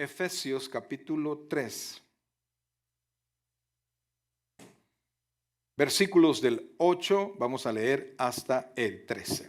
Efesios capítulo 3, versículos del 8, vamos a leer hasta el 13.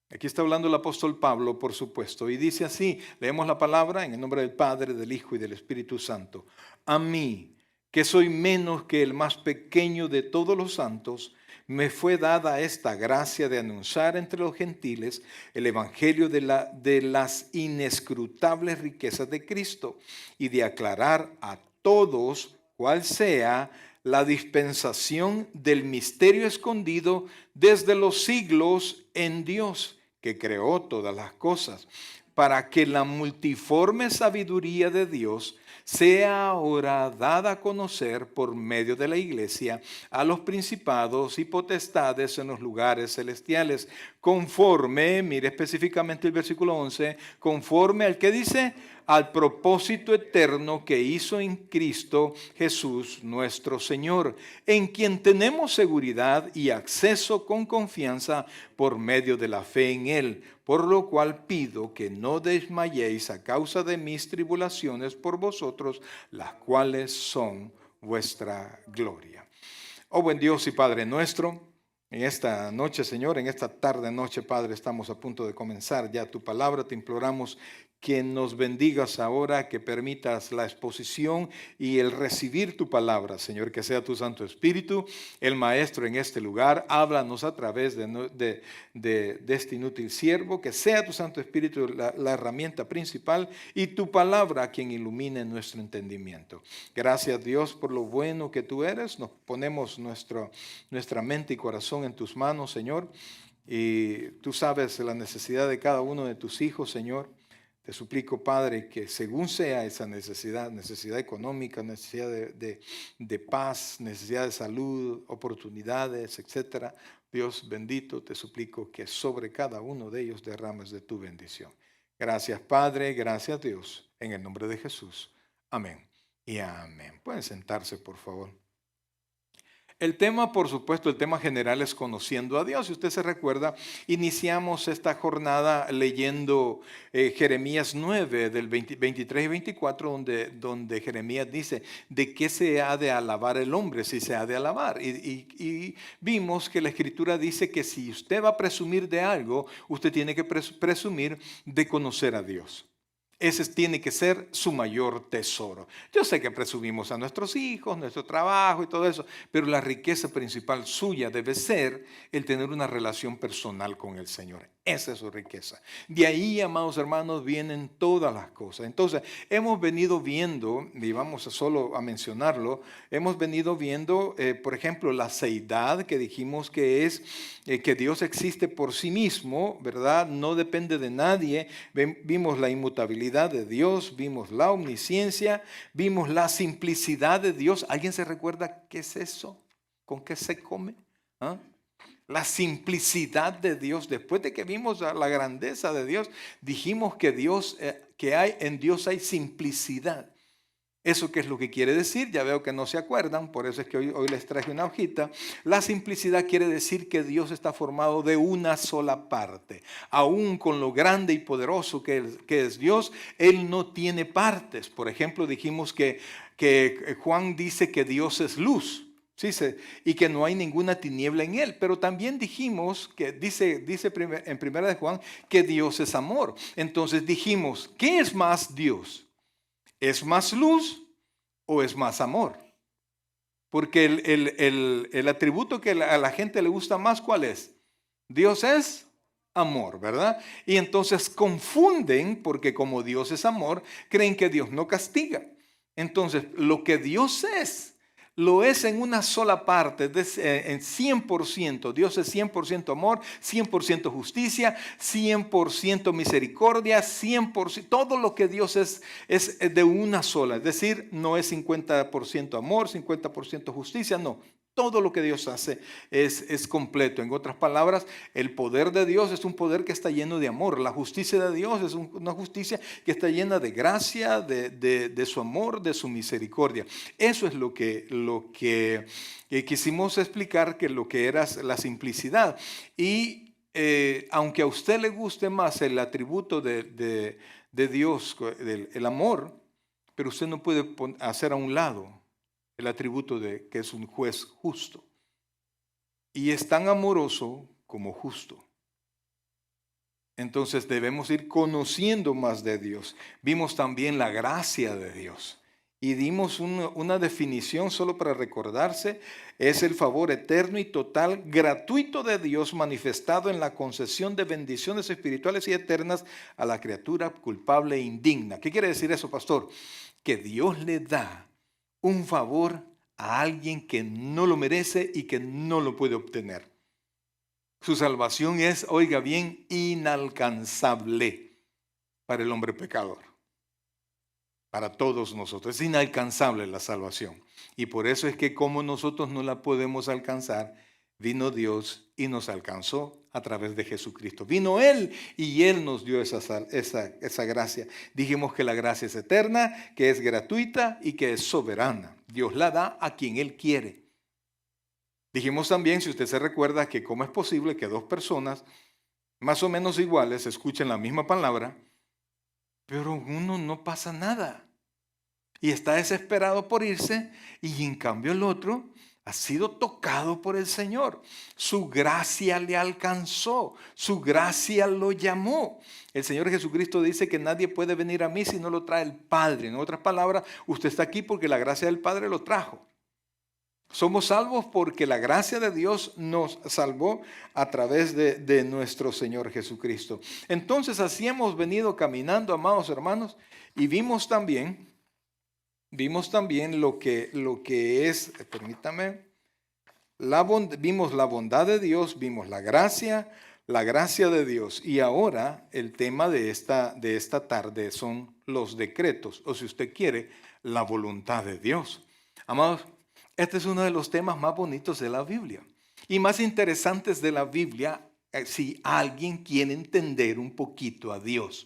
Aquí está hablando el apóstol Pablo, por supuesto, y dice así, leemos la palabra en el nombre del Padre, del Hijo y del Espíritu Santo. A mí, que soy menos que el más pequeño de todos los santos, me fue dada esta gracia de anunciar entre los gentiles el evangelio de las inescrutables riquezas de Cristo y de aclarar a todos cuál sea la dispensación del misterio escondido desde los siglos en Dios, que creó todas las cosas, para que la multiforme sabiduría de Dios sea ahora dada a conocer por medio de la iglesia a los principados y potestades en los lugares celestiales, conforme, mire específicamente el versículo 11, conforme al que dice, al propósito eterno que hizo en Cristo Jesús nuestro Señor, en quien tenemos seguridad y acceso con confianza por medio de la fe en Él, por lo cual pido que no desmayéis a causa de mis tribulaciones por vosotros, las cuales son vuestra gloria. Oh buen Dios y Padre nuestro, en esta noche, Señor, en esta tarde, noche, Padre, estamos a punto de comenzar ya tu palabra. Te imploramos que nos bendigas ahora, que permitas la exposición y el recibir tu palabra, Señor, que sea tu Santo Espíritu, el Maestro en este lugar. Háblanos a través de este inútil siervo, que sea tu Santo Espíritu la herramienta principal y tu palabra quien ilumine nuestro entendimiento. Gracias, Dios, por lo bueno que tú eres. Nos ponemos nuestra mente y corazón en tus manos, Señor, y tú sabes la necesidad de cada uno de tus hijos, Señor. Te suplico, Padre, que según sea esa necesidad económica, necesidad de paz, necesidad de salud, oportunidades, etcétera, Dios bendito, te suplico que sobre cada uno de ellos derrames de tu bendición. Gracias, Padre, gracias, Dios, en el nombre de Jesús. Amén y amén. Pueden sentarse, por favor. El tema, por supuesto, el tema general es conociendo a Dios. Si usted se recuerda, iniciamos esta jornada leyendo Jeremías 9, del 23 y 24, donde Jeremías dice, ¿de qué se ha de alabar el hombre si se ha de alabar? Y vimos que la Escritura dice que si usted va a presumir de algo, usted tiene que presumir de conocer a Dios. Ese tiene que ser su mayor tesoro. Yo sé que presumimos a nuestros hijos, nuestro trabajo y todo eso, pero la riqueza principal suya debe ser el tener una relación personal con el Señor. Esa es su riqueza. De ahí, amados hermanos, vienen todas las cosas. Entonces, hemos venido viendo, y vamos solo a mencionarlo, hemos venido viendo, por ejemplo, la seidad, que dijimos que es que Dios existe por sí mismo, ¿verdad? No depende de nadie. Vimos la inmutabilidad de Dios, vimos la omnisciencia, vimos la simplicidad de Dios. ¿Alguien se recuerda qué es eso? ¿Con qué se come? ¿Ah? La simplicidad de Dios. Después de que vimos la grandeza de Dios, dijimos que en Dios hay simplicidad. ¿Eso qué es lo que quiere decir? Ya veo que no se acuerdan, por eso es que hoy les traje una hojita. La simplicidad quiere decir que Dios está formado de una sola parte. Aún con lo grande y poderoso que es Dios, Él no tiene partes. Por ejemplo, dijimos que Juan dice que Dios es luz. Sí, y que no hay ninguna tiniebla en Él. Pero también dijimos que dice en primera de Juan que Dios es amor. Entonces dijimos, ¿qué es más Dios? ¿Es más luz o es más amor? Porque el atributo que a la gente le gusta más, ¿cuál es? Dios es amor, ¿verdad? Y entonces confunden, porque como Dios es amor, creen que Dios no castiga. Entonces, lo que Dios es, lo es en una sola parte, en 100%. Dios es 100% amor, 100% justicia, 100% misericordia, 100%. Todo lo que Dios es de una sola. Es decir, no es 50% amor, 50% justicia, no. Todo lo que Dios hace es completo. En otras palabras, el poder de Dios es un poder que está lleno de amor. La justicia de Dios es una justicia que está llena de gracia, de su amor, de su misericordia. Eso es lo que quisimos explicar, que lo que era la simplicidad. Y aunque a usted le guste más el atributo de de Dios, el amor, pero usted no puede hacer a un lado el atributo de que es un juez justo. Y es tan amoroso como justo. Entonces debemos ir conociendo más de Dios. Vimos también la gracia de Dios. Y dimos una definición solo para recordarse. Es el favor eterno y total, gratuito de Dios manifestado en la concesión de bendiciones espirituales y eternas a la criatura culpable e indigna. ¿Qué quiere decir eso, pastor? Que Dios le da un favor a alguien que no lo merece y que no lo puede obtener. Su salvación es, oiga bien, inalcanzable para el hombre pecador. Para todos nosotros. Es inalcanzable la salvación. Y por eso es que como nosotros no la podemos alcanzar, vino Dios y nos alcanzó a través de Jesucristo. Vino Él y Él nos dio esa gracia. Dijimos que la gracia es eterna, que es gratuita y que es soberana. Dios la da a quien Él quiere. Dijimos también, si usted se recuerda, que cómo es posible que dos personas más o menos iguales escuchen la misma palabra, pero uno no pasa nada y está desesperado por irse y en cambio el otro ha sido tocado por el Señor. Su gracia le alcanzó, su gracia lo llamó. El Señor Jesucristo dice que nadie puede venir a mí si no lo trae el Padre. En otras palabras, usted está aquí porque la gracia del Padre lo trajo. Somos salvos porque la gracia de Dios nos salvó a través de nuestro Señor Jesucristo. Entonces así hemos venido caminando, amados hermanos, y vimos también lo que es, permítame, vimos la bondad de Dios, vimos la gracia de Dios. Y ahora el tema de esta tarde son los decretos, o si usted quiere, la voluntad de Dios. Amados, este es uno de los temas más bonitos de la Biblia y más interesantes de la Biblia si alguien quiere entender un poquito a Dios.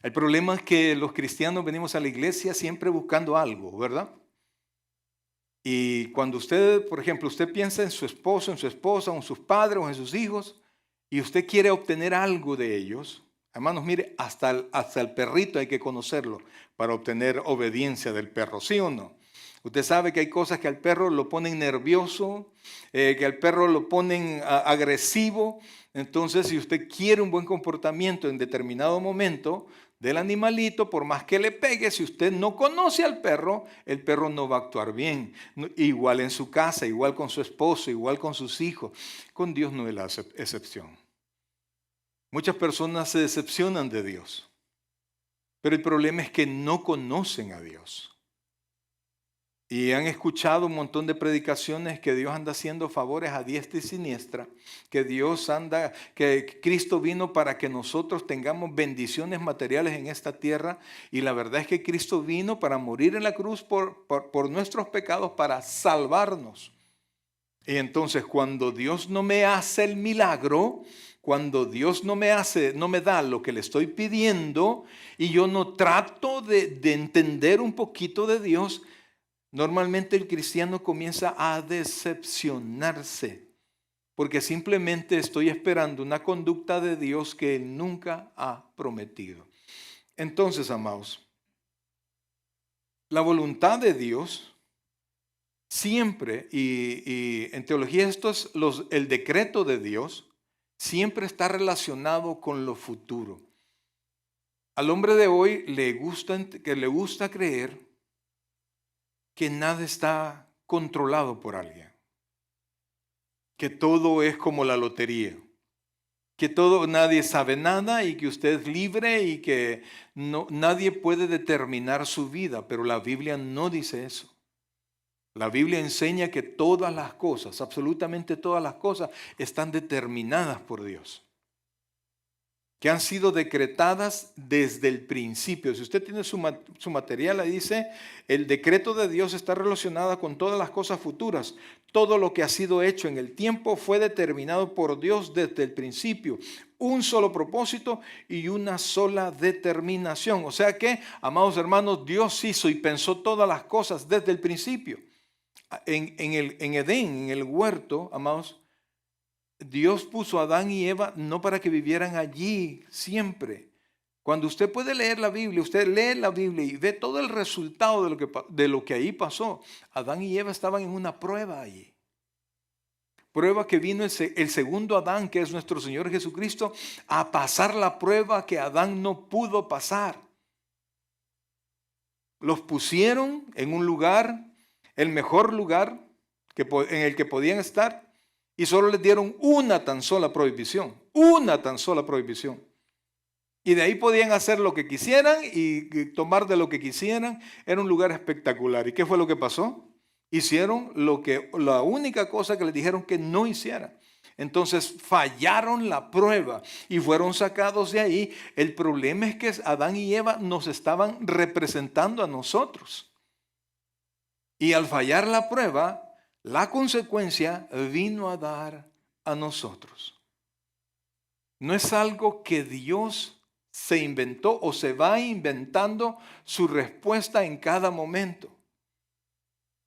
El problema es que los cristianos venimos a la iglesia siempre buscando algo, ¿verdad? Y cuando usted, por ejemplo, usted piensa en su esposo, en su esposa, o en sus padres o en sus hijos y usted quiere obtener algo de ellos, hermanos, mire, hasta el perrito hay que conocerlo para obtener obediencia del perro, ¿sí o no? Usted sabe que hay cosas que al perro lo ponen nervioso, que al perro lo ponen agresivo. Entonces, si usted quiere un buen comportamiento en determinado momento del animalito, por más que le pegue, si usted no conoce al perro, el perro no va a actuar bien. Igual en su casa, igual con su esposo, igual con sus hijos. Con Dios no es la excepción. Muchas personas se decepcionan de Dios, pero el problema es que no conocen a Dios. Y han escuchado un montón de predicaciones que Dios anda haciendo favores a diestra y siniestra, que Cristo vino para que nosotros tengamos bendiciones materiales en esta tierra. Y la verdad es que Cristo vino para morir en la cruz por nuestros pecados, para salvarnos. Y entonces cuando Dios no me hace el milagro, cuando Dios no me da lo que le estoy pidiendo y yo no trato de entender un poquito de Dios, normalmente el cristiano comienza a decepcionarse porque simplemente estoy esperando una conducta de Dios que Él nunca ha prometido. Entonces, amados, la voluntad de Dios siempre, y en teología esto es el decreto de Dios, siempre está relacionado con lo futuro. Al hombre de hoy le gusta creer que nada está controlado por alguien, que todo es como la lotería, que nadie sabe nada y que usted es libre y que nadie puede determinar su vida, pero la Biblia no dice eso. La Biblia enseña que todas las cosas, absolutamente todas las cosas, están determinadas por Dios, que han sido decretadas desde el principio. Si usted tiene su material, ahí dice, el decreto de Dios está relacionado con todas las cosas futuras. Todo lo que ha sido hecho en el tiempo fue determinado por Dios desde el principio. Un solo propósito y una sola determinación. O sea que, amados hermanos, Dios hizo y pensó todas las cosas desde el principio. En Edén, en el huerto, amados, Dios puso a Adán y Eva no para que vivieran allí siempre, Cuando usted puede leer la Biblia, usted lee la Biblia y ve todo el resultado de lo que ahí pasó. Adán y Eva estaban en una prueba allí. Prueba que vino el segundo Adán, que es nuestro Señor Jesucristo, a pasar la prueba que Adán no pudo pasar. Los pusieron en un lugar, el mejor lugar en el que podían estar, y solo les dieron una tan sola prohibición. Y de ahí podían hacer lo que quisieran y tomar de lo que quisieran. Era un lugar espectacular. ¿Y qué fue lo que pasó? Hicieron la única cosa que les dijeron que no hicieran. Entonces fallaron la prueba y fueron sacados de ahí. El problema es que Adán y Eva nos estaban representando a nosotros. Y al fallar la prueba, la consecuencia vino a dar a nosotros. No es algo que Dios se inventó o se va inventando su respuesta en cada momento.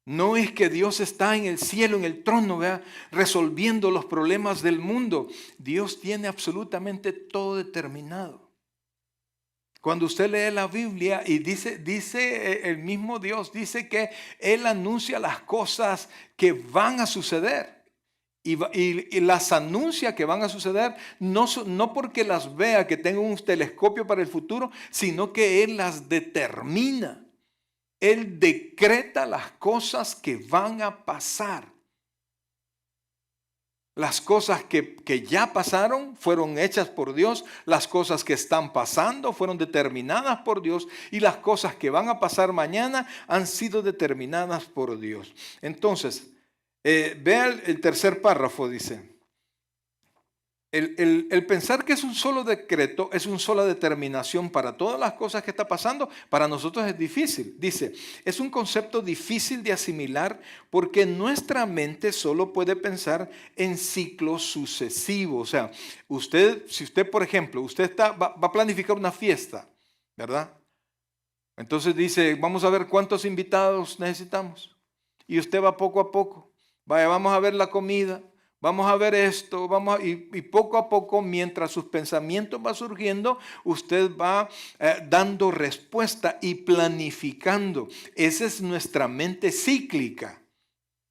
No es que Dios está en el cielo, en el trono, ¿verdad?, resolviendo los problemas del mundo. Dios tiene absolutamente todo determinado. Cuando usted lee la Biblia y dice el mismo Dios, dice que Él anuncia las cosas que van a suceder. Y las anuncia que van a suceder, no porque las vea, que tenga un telescopio para el futuro, sino que Él las determina. Él decreta las cosas que van a pasar. Las cosas que ya pasaron fueron hechas por Dios. Las cosas que están pasando fueron determinadas por Dios. Y las cosas que van a pasar mañana han sido determinadas por Dios. Entonces, vea el tercer párrafo, dice. El pensar que es un solo decreto, es una sola determinación para todas las cosas que está pasando, para nosotros es difícil. Dice, es un concepto difícil de asimilar porque nuestra mente solo puede pensar en ciclos sucesivos. O sea, si usted, por ejemplo, usted va a planificar una fiesta, ¿verdad? Entonces dice, vamos a ver cuántos invitados necesitamos. Y usted va poco a poco. Vaya, vamos a ver la comida. Vamos a ver esto, y poco a poco, mientras sus pensamientos van surgiendo, usted va dando respuesta y planificando. Esa es nuestra mente cíclica.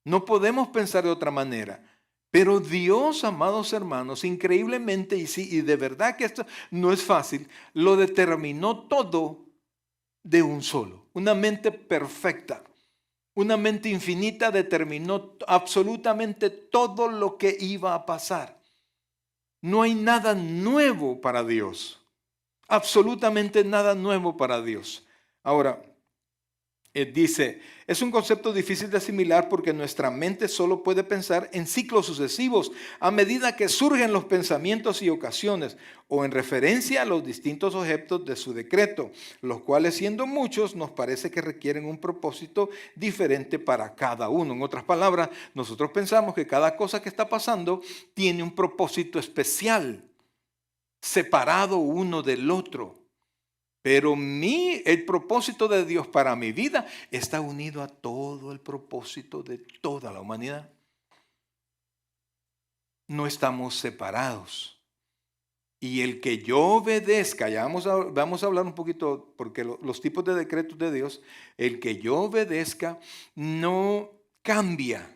No podemos pensar de otra manera. Pero Dios, amados hermanos, increíblemente, y de verdad que esto no es fácil, lo determinó todo de un solo. Una mente perfecta. Una mente infinita determinó absolutamente todo lo que iba a pasar. No hay nada nuevo para Dios. Absolutamente nada nuevo para Dios. Ahora, dice, es un concepto difícil de asimilar porque nuestra mente solo puede pensar en ciclos sucesivos a medida que surgen los pensamientos y ocasiones o en referencia a los distintos objetos de su decreto, los cuales siendo muchos nos parece que requieren un propósito diferente para cada uno. En otras palabras, nosotros pensamos que cada cosa que está pasando tiene un propósito especial, separado uno del otro. Pero el propósito de Dios para mi vida está unido a todo el propósito de toda la humanidad. No estamos separados. Y el que yo obedezca, ya vamos a hablar un poquito, porque los tipos de decretos de Dios, el que yo obedezca no cambia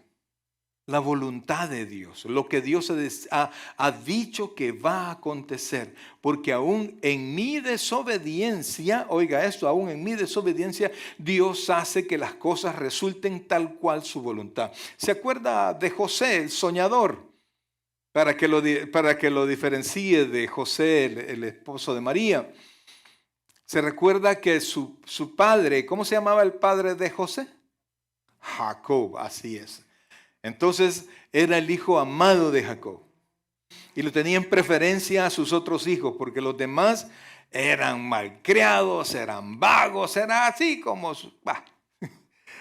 la voluntad de Dios, lo que Dios ha dicho que va a acontecer, porque aún en mi desobediencia, oiga esto, aún en mi desobediencia, Dios hace que las cosas resulten tal cual su voluntad. ¿Se acuerda de José, el soñador? Para que lo diferencie de José, el esposo de María. Se recuerda que su padre, ¿cómo se llamaba el padre de José? Jacob, así es. Entonces era el hijo amado de Jacob y lo tenía en preferencia a sus otros hijos porque los demás eran malcriados, eran vagos, eran así como...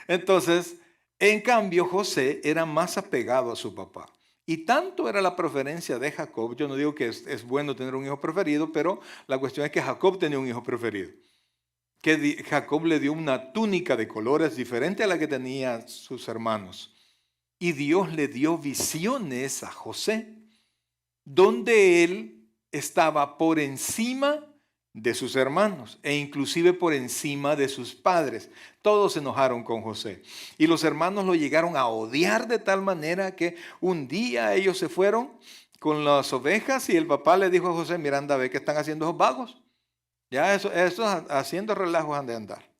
Entonces, en cambio, José era más apegado a su papá. Y tanto era la preferencia de Jacob, yo no digo que es bueno tener un hijo preferido, pero la cuestión es que Jacob tenía un hijo preferido. Que Jacob le dio una túnica de colores diferente a la que tenían sus hermanos. Y Dios le dio visiones a José, donde él estaba por encima de sus hermanos e inclusive por encima de sus padres. Todos se enojaron con José y los hermanos lo llegaron a odiar de tal manera que un día ellos se fueron con las ovejas y el papá le dijo a José: mira, anda, ve que están haciendo esos vagos. Ya eso haciendo relajos han de andar.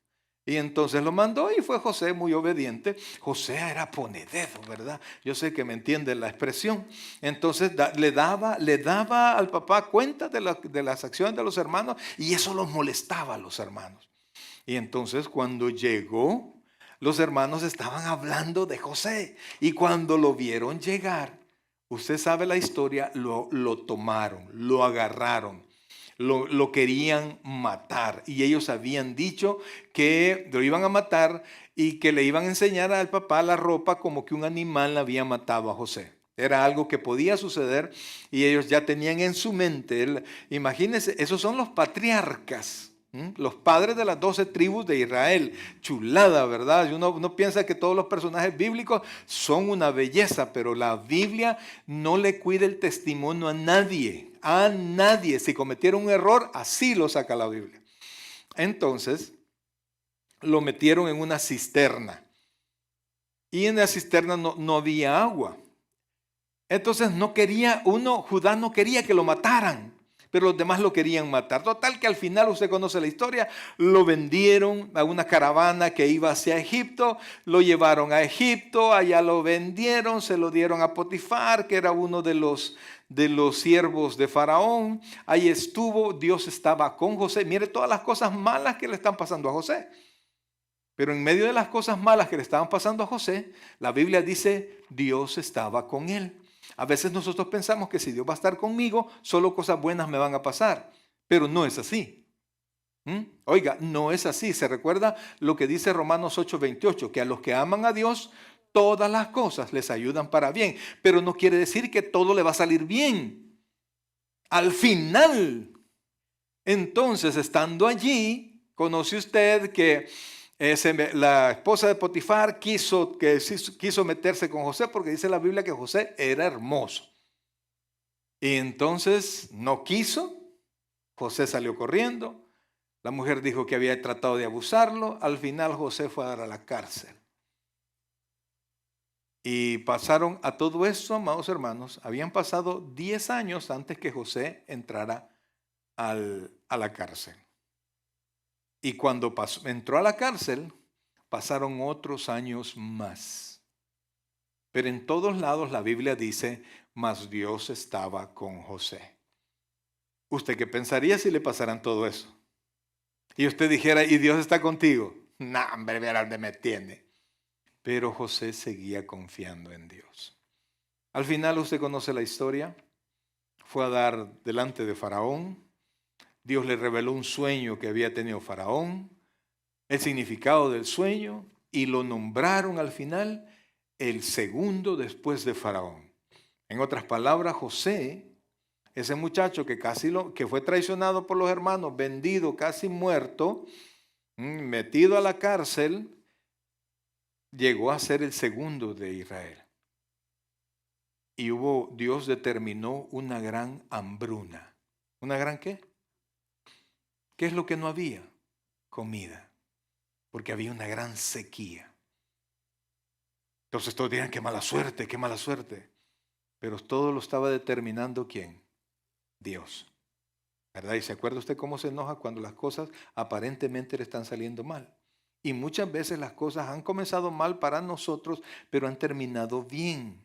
Y entonces lo mandó y fue José muy obediente. José era ponededo, ¿verdad? Yo sé que me entiende la expresión. Entonces le daba al papá cuenta de las acciones de los hermanos y eso los molestaba a los hermanos. Y entonces cuando llegó, los hermanos estaban hablando de José. Y cuando lo vieron llegar, usted sabe la historia, lo tomaron, lo agarraron. Lo querían matar y ellos habían dicho que lo iban a matar y que le iban a enseñar al papá la ropa como que un animal había matado a José. Era algo que podía suceder y ellos ya tenían en su mente, imagínense, esos son los patriarcas, los padres de las 12 tribus de Israel. Chulada, ¿verdad? Uno piensa que todos los personajes bíblicos son una belleza, pero la Biblia no le cuida el testimonio a nadie. A nadie. Si cometieron un error, así lo saca la Biblia. Entonces, lo metieron en una cisterna. Y en la cisterna no había agua. Entonces Judá no quería que lo mataran, pero los demás lo querían matar. Total que al final, usted conoce la historia, lo vendieron a una caravana que iba hacia Egipto, lo llevaron a Egipto, allá lo vendieron, se lo dieron a Potifar, que era uno de los siervos de Faraón. Ahí estuvo, Dios estaba con José. Mire todas las cosas malas que le están pasando a José. Pero en medio de las cosas malas que le estaban pasando a José, la Biblia dice, Dios estaba con él. A veces nosotros pensamos que si Dios va a estar conmigo, solo cosas buenas me van a pasar. Pero no es así. Oiga, no es así. ¿Se recuerda lo que dice Romanos 8:28? Que a los que aman a Dios, todas las cosas les ayudan para bien. Pero no quiere decir que todo le va a salir bien. Al final, entonces, estando allí, conoce usted que la esposa de Potifar quiso meterse con José porque dice la Biblia que José era hermoso. Y entonces no quiso, José salió corriendo, la mujer dijo que había tratado de abusarlo, al final José fue a dar a la cárcel. Y pasaron a todo esto, amados hermanos, habían pasado 10 años antes que José entrara a la cárcel. Y cuando entró a la cárcel, pasaron otros años más. Pero en todos lados la Biblia dice, mas Dios estaba con José. ¿Usted qué pensaría si le pasaran todo eso? Y usted dijera, ¿y Dios está contigo? No, hombre, verá dónde me tiene. Pero José seguía confiando en Dios. Al final usted conoce la historia. Fue a dar delante de Faraón. Dios le reveló un sueño que había tenido Faraón, el significado del sueño, y lo nombraron al final el segundo después de Faraón. En otras palabras, José, ese muchacho que fue traicionado por los hermanos, vendido, casi muerto, metido a la cárcel, llegó a ser el segundo de Israel. Y Dios determinó una gran hambruna. ¿Una gran qué? ¿Qué es lo que no había? Comida. Porque había una gran sequía. Entonces todos dirán, qué mala suerte, qué mala suerte. Pero todo lo estaba determinando ¿quién? Dios. ¿Verdad? Y se acuerda usted cómo se enoja cuando las cosas aparentemente le están saliendo mal. Y muchas veces las cosas han comenzado mal para nosotros, pero han terminado bien.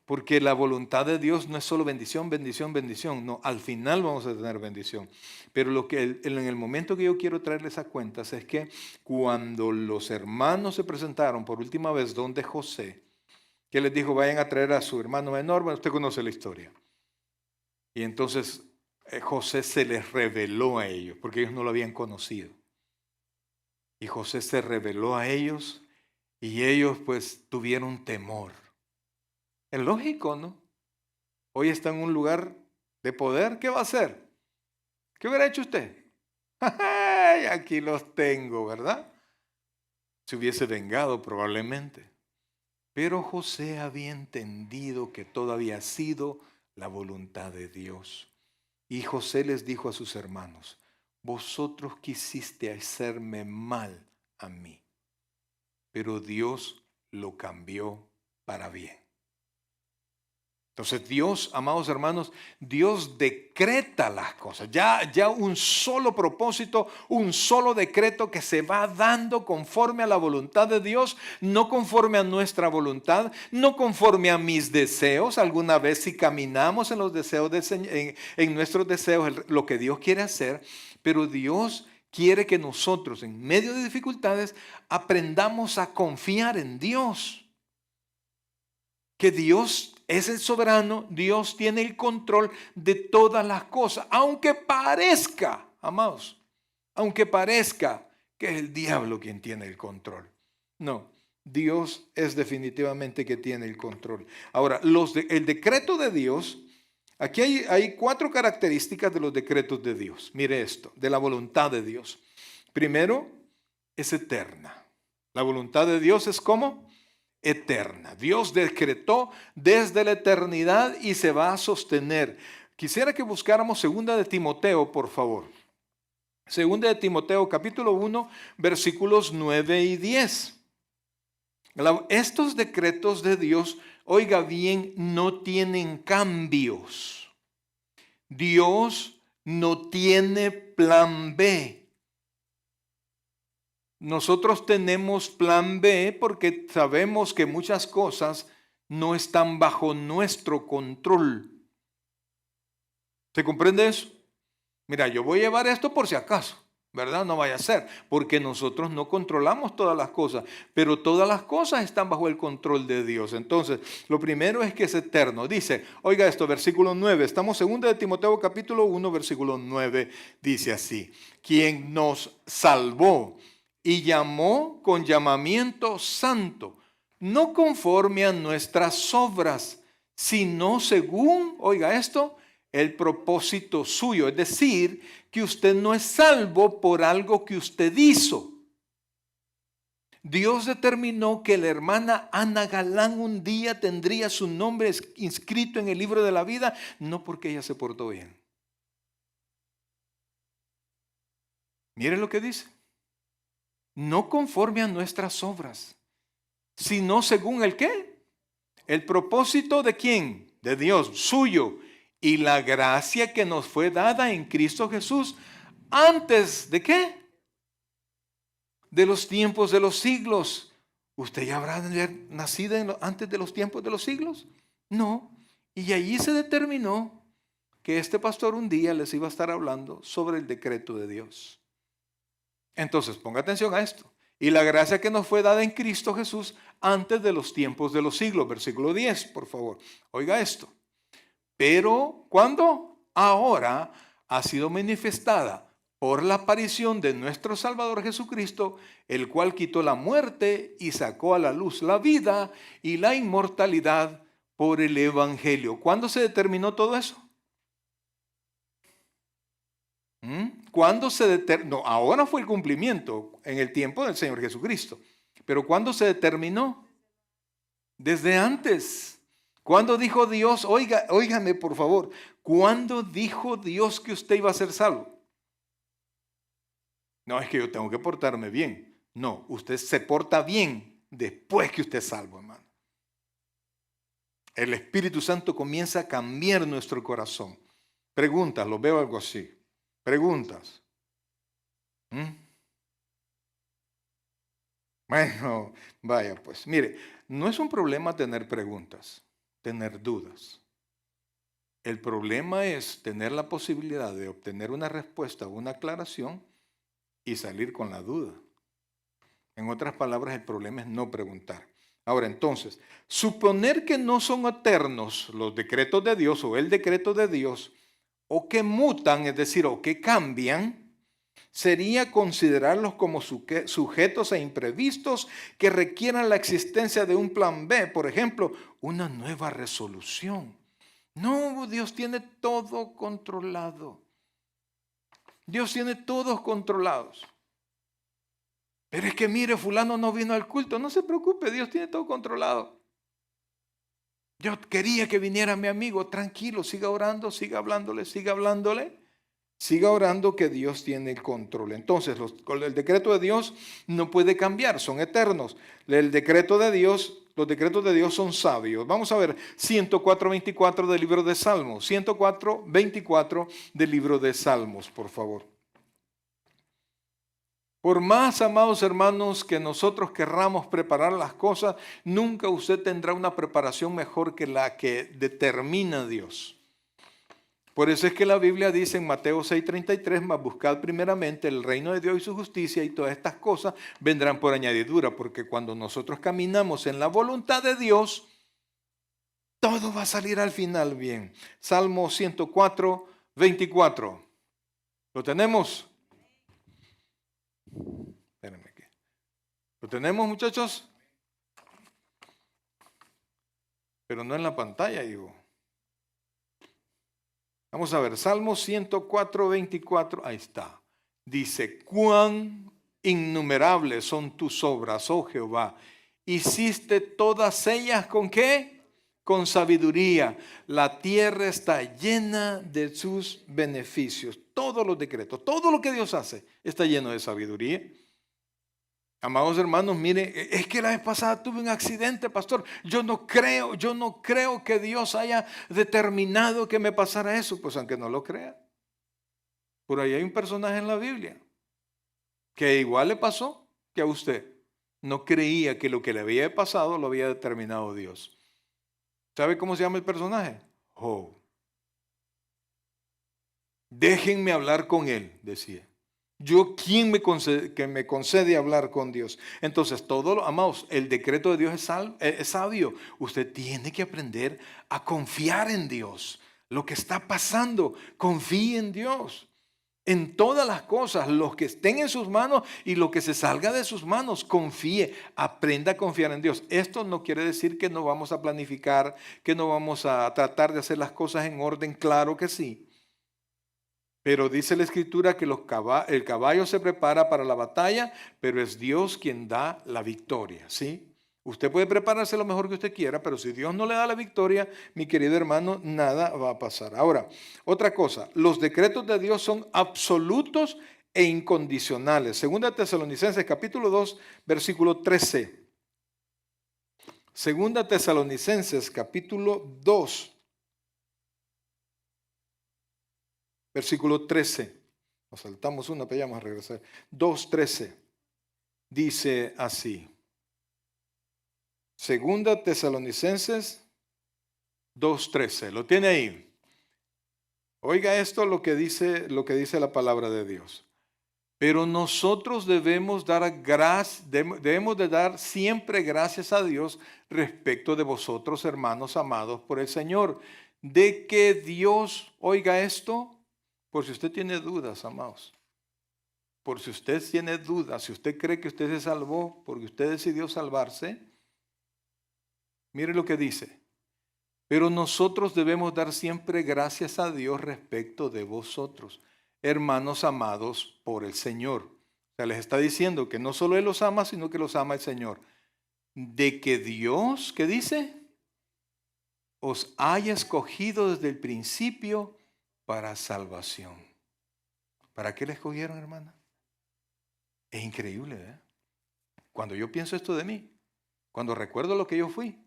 Porque la voluntad de Dios no es solo bendición, bendición, bendición. No, al final vamos a tener bendición. Pero en el momento que yo quiero traerles a cuentas es que cuando los hermanos se presentaron por última vez donde José, que les dijo, vayan a traer a su hermano menor, bueno, usted conoce la historia. Y entonces José se les reveló a ellos, porque ellos no lo habían conocido. Y José se reveló a ellos y ellos pues tuvieron temor. Es lógico, ¿no? Hoy está en un lugar de poder, ¿qué va a hacer? ¿Qué hubiera hecho usted? Aquí los tengo, ¿verdad? Se hubiese vengado probablemente. Pero José había entendido que todo había sido la voluntad de Dios. Y José les dijo a sus hermanos: vosotros quisiste hacerme mal a mí, pero Dios lo cambió para bien. Entonces Dios, amados hermanos, Dios decreta las cosas. Ya un solo propósito, un solo decreto que se va dando conforme a la voluntad de Dios, no conforme a nuestra voluntad, no conforme a mis deseos. Alguna vez si caminamos en los deseos en nuestros deseos, lo que Dios quiere hacer, pero Dios quiere que nosotros en medio de dificultades aprendamos a confiar en Dios. Que Dios es el soberano, Dios tiene el control de todas las cosas, aunque parezca, amados, aunque parezca que es el diablo quien tiene el control. No, Dios es definitivamente que tiene el control. Ahora, el decreto de Dios, aquí hay 4 características de los decretos de Dios. Mire esto, de la voluntad de Dios. Primero, es eterna. La voluntad de Dios es ¿cómo? Eterna. Dios decretó desde la eternidad y se va a sostener. Quisiera que buscáramos segunda de Timoteo, por favor. Segunda de Timoteo, capítulo 1, versículos 9 y 10. Estos decretos de Dios, oiga bien, no tienen cambios. Dios no tiene plan B. Nosotros tenemos plan B porque sabemos que muchas cosas no están bajo nuestro control. ¿Se comprende eso? Mira, yo voy a llevar esto por si acaso, ¿verdad? No vaya a ser, porque nosotros no controlamos todas las cosas, pero todas las cosas están bajo el control de Dios. Entonces, lo primero es que es eterno. Dice, oiga esto, versículo 9, estamos en 2 de Timoteo capítulo 1, versículo 9, dice así: quien nos salvó y llamó con llamamiento santo, no conforme a nuestras obras, sino según, oiga esto, el propósito suyo. Es decir, que usted no es salvo por algo que usted hizo. Dios determinó que la hermana Ana Galán un día tendría su nombre inscrito en el libro de la vida, no porque ella se portó bien. Mire lo que dice. No conforme a nuestras obras, sino según el ¿qué? El propósito de ¿quién? De Dios, suyo, y la gracia que nos fue dada en Cristo Jesús antes de ¿qué? De los tiempos de los siglos. ¿Usted ya habrá nacido antes de los tiempos de los siglos? No. Y allí se determinó que este pastor un día les iba a estar hablando sobre el decreto de Dios. Entonces, ponga atención a esto. Y la gracia que nos fue dada en Cristo Jesús antes de los tiempos de los siglos. Versículo 10, por favor. Oiga esto. Pero, ¿cuándo? Ahora ha sido manifestada por la aparición de nuestro Salvador Jesucristo, el cual quitó la muerte y sacó a la luz la vida y la inmortalidad por el Evangelio. ¿Cuándo se determinó todo eso? ¿Cuándo se determinó? No, ahora fue el cumplimiento en el tiempo del Señor Jesucristo. Pero ¿cuándo se determinó? Desde antes. ¿Cuándo dijo Dios? Óigame por favor. ¿Cuándo dijo Dios que usted iba a ser salvo? No, es que yo tengo que portarme bien. No, usted se porta bien después que usted es salvo, hermano. El Espíritu Santo comienza a cambiar nuestro corazón. Preguntas, lo veo algo así. Preguntas. Bueno, vaya pues. Mire, no es un problema tener preguntas, tener dudas. El problema es tener la posibilidad de obtener una respuesta o una aclaración y salir con la duda. En otras palabras, el problema es no preguntar. Ahora, entonces, suponer que no son eternos los decretos de Dios o el decreto de Dios, o que mutan, es decir, o que cambian, sería considerarlos como sujetos a imprevistos que requieran la existencia de un plan B, por ejemplo, una nueva resolución. No, Dios tiene todo controlado. Dios tiene todos controlados. Pero es que mire, fulano no vino al culto. No se preocupe, Dios tiene todo controlado. Yo quería que viniera mi amigo. Tranquilo, siga orando, siga hablándole, siga hablándole. Siga orando que Dios tiene el control. Entonces, el decreto de Dios no puede cambiar, son eternos. El decreto de Dios, los decretos de Dios son sabios. Vamos a ver 104:24 del libro de Salmos. 104:24 del libro de Salmos, por favor. Por más, amados hermanos, que nosotros querramos preparar las cosas, nunca usted tendrá una preparación mejor que la que determina Dios. Por eso es que la Biblia dice en Mateo 6:33, mas buscad primeramente el reino de Dios y su justicia, y todas estas cosas vendrán por añadidura, porque cuando nosotros caminamos en la voluntad de Dios, todo va a salir al final bien. Salmo 104:24. ¿Lo tenemos? Espérenme aquí. ¿Lo tenemos, muchachos? Pero no en la pantalla, digo. Vamos a ver, Salmo 104:24, ahí está. Dice, cuán innumerables son tus obras, oh Jehová. Hiciste todas ellas ¿con qué? Con sabiduría. La tierra está llena de sus beneficios. Todos los decretos, todo lo que Dios hace está lleno de sabiduría. Amados hermanos, mire, es que la vez pasada tuve un accidente, pastor. Yo no creo que Dios haya determinado que me pasara eso. Pues aunque no lo crea. Por ahí hay un personaje en la Biblia que igual le pasó que a usted. No creía que lo que le había pasado lo había determinado Dios. ¿Sabe cómo se llama el personaje? Job. Déjenme hablar con él, decía. Yo, ¿quién que me concede hablar con Dios? Entonces, amados, el decreto de Dios es sabio. Usted tiene que aprender a confiar en Dios. Lo que está pasando, confíe en Dios. En todas las cosas, los que estén en sus manos y lo que se salga de sus manos, confíe, aprenda a confiar en Dios. Esto no quiere decir que no vamos a planificar, que no vamos a tratar de hacer las cosas en orden, claro que sí. Pero dice la Escritura que el caballo se prepara para la batalla, pero es Dios quien da la victoria, ¿sí? Usted puede prepararse lo mejor que usted quiera, pero si Dios no le da la victoria, mi querido hermano, nada va a pasar. Ahora, otra cosa, los decretos de Dios son absolutos e incondicionales. Segunda Tesalonicenses capítulo 2, versículo 13. Segunda Tesalonicenses capítulo 2, versículo 13. Nos saltamos una, pero ya vamos a regresar. 2:13. Dice así. Segunda Tesalonicenses 2:13. ¿Lo tiene ahí? Oiga esto lo que dice la palabra de Dios. Pero nosotros debemos de dar siempre gracias a Dios respecto de vosotros, hermanos amados por el Señor, de que Dios, oiga esto, por si usted tiene dudas, amados, por si usted tiene dudas, si usted cree que usted se salvó porque usted decidió salvarse, mire lo que dice. Pero nosotros debemos dar siempre gracias a Dios respecto de vosotros, hermanos amados por el Señor. O sea, les está diciendo que no solo Él los ama, sino que los ama el Señor. De que Dios, ¿qué dice? Os haya escogido desde el principio para salvación. ¿Para qué le escogieron, hermana? Es increíble, ¿eh? Cuando yo pienso esto de mí, cuando recuerdo lo que yo fui,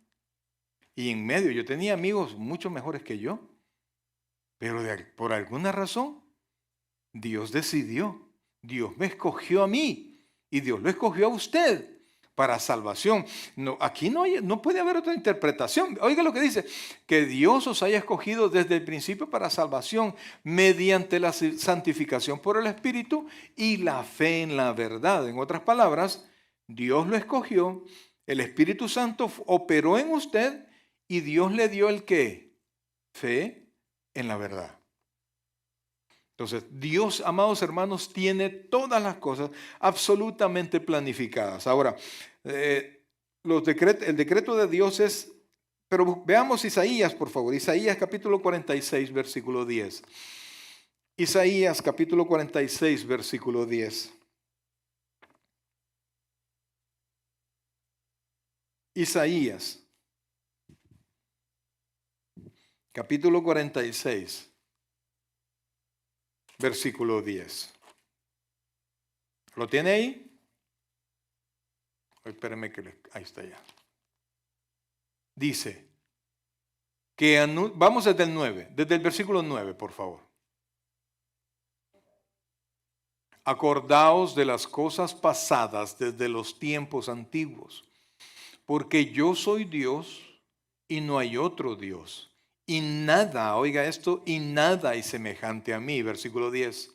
y en medio yo tenía amigos mucho mejores que yo, pero por alguna razón Dios decidió, Dios me escogió a mí y Dios lo escogió a usted para salvación. No, aquí no puede haber otra interpretación. Oiga lo que dice, que Dios os haya escogido desde el principio para salvación mediante la santificación por el Espíritu y la fe en la verdad. En otras palabras, Dios lo escogió, el Espíritu Santo operó en usted y Dios le dio el ¿qué? Fe en la verdad. Entonces, Dios, amados hermanos, tiene todas las cosas absolutamente planificadas. Ahora, el decreto de Dios es, pero veamos Isaías, por favor. Isaías capítulo 46, versículo 10. Isaías capítulo 46, versículo 10. Isaías capítulo 46, versículo 10. ¿Lo tiene ahí? Espérenme que ahí está ya. Dice que vamos desde el 9, desde el versículo 9, por favor. Acordaos de las cosas pasadas desde los tiempos antiguos, porque yo soy Dios y no hay otro Dios. Y nada, oiga esto, y nada hay semejante a mí, versículo 10.